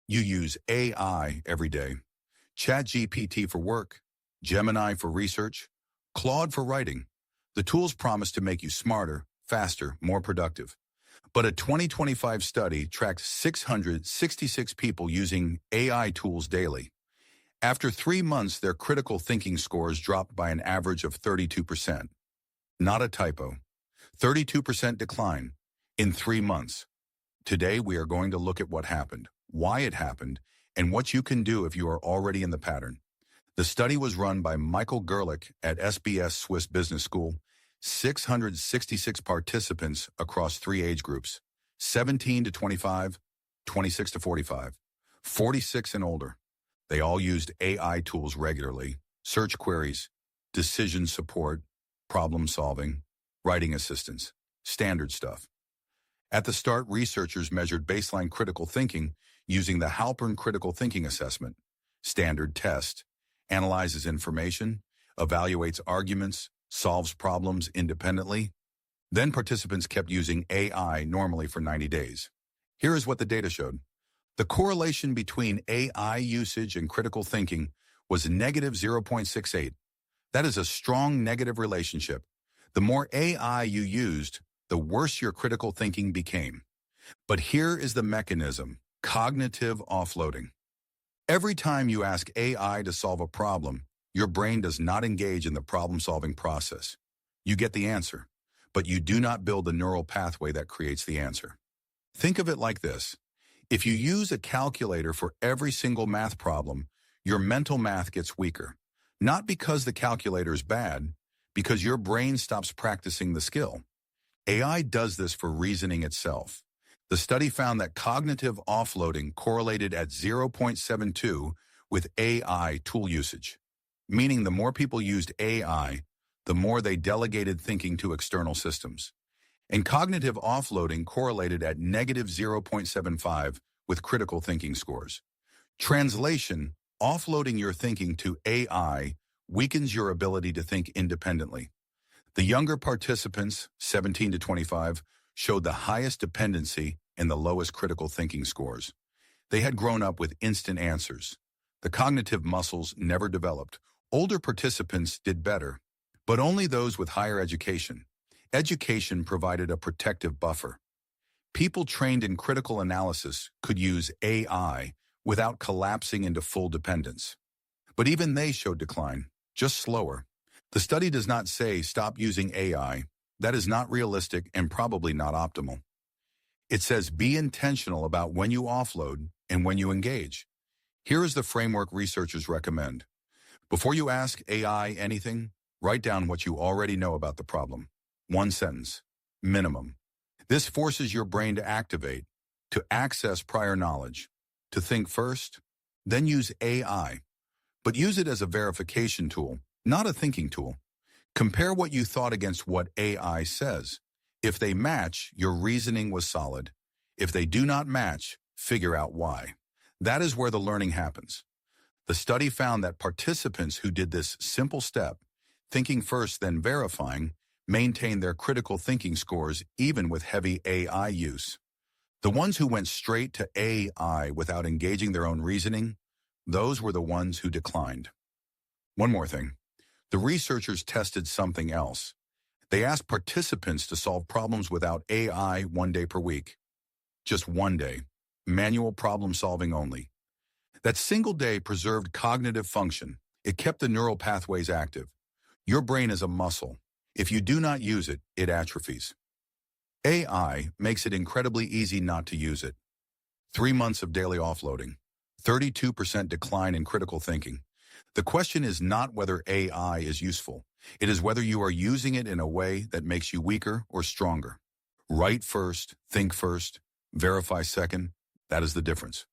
You use AI every day. ChatGPT for work, Gemini for research, Claude for writing. The tools promise to make you smarter, faster, more productive. But a 2025 study tracked 666 people using AI tools daily. After 3 months, their critical thinking scores dropped by an average of 32%. Not a typo. 32% decline in 3 months. Today, we are going to look at what happened, why it happened, and what you can do if you are already in the pattern. The study was run by Michael Gerlich at SBS Swiss Business School. 666 participants across 3 age groups, 17 to 25, 26 to 45, 46 and older. They all used AI tools regularly, search queries, decision support, problem solving, writing assistance, standard stuff. At the start, researchers measured baseline critical thinking using the Halpern Critical Thinking Assessment. Standard test analyzes information, evaluates arguments, solves problems independently. Then participants kept using AI normally for 90 days. Here is what the data showed. The correlation between AI usage and critical thinking was negative 0.68. That is a strong negative relationship. The more AI you used, the worse your critical thinking became. But here is the mechanism: cognitive offloading. Every time you ask AI to solve a problem, your brain does not engage in the problem-solving process. You get the answer, but you do not build the neural pathway that creates the answer. Think of it like this. If you use a calculator for every single math problem, your mental math gets weaker. Not because the calculator is bad, because your brain stops practicing the skill. AI does this for reasoning itself. The study found that cognitive offloading correlated at 0.72 with AI tool usage, meaning the more people used AI, the more they delegated thinking to external systems. And cognitive offloading correlated at negative 0.75 with critical thinking scores. Translation: offloading your thinking to AI weakens your ability to think independently. The younger participants, 17 to 25, showed the highest dependency and the lowest critical thinking scores. They had grown up with instant answers. The cognitive muscles never developed. Older participants did better, but only those with higher education. Education provided a protective buffer. People trained in critical analysis could use AI without collapsing into full dependence. But even they showed decline, just slower. The study does not say stop using AI. That is not realistic and probably not optimal. It says be intentional about when you offload and when you engage. Here is the framework researchers recommend. Before you ask AI anything, write down what you already know about the problem. 1 sentence, minimum. This forces your brain to activate, to access prior knowledge, to think first, then use AI. But use it as a verification tool, not a thinking tool. Compare what you thought against what AI says. If they match, your reasoning was solid. If they do not match, figure out why. That is where the learning happens. The study found that participants who did this simple step, thinking first then verifying, maintained their critical thinking scores even with heavy AI use. The ones who went straight to AI without engaging their own reasoning, those were the ones who declined. One more thing. The researchers tested something else. They asked participants to solve problems without AI 1 day per week. Just 1 day. Manual problem solving only. That single day preserved cognitive function. It kept the neural pathways active. Your brain is a muscle. If you do not use it, it atrophies. AI makes it incredibly easy not to use it. 3 months of daily offloading. 32% decline in critical thinking. The question is not whether AI is useful. It is whether you are using it in a way that makes you weaker or stronger. Write first, think first, verify second. That is the difference.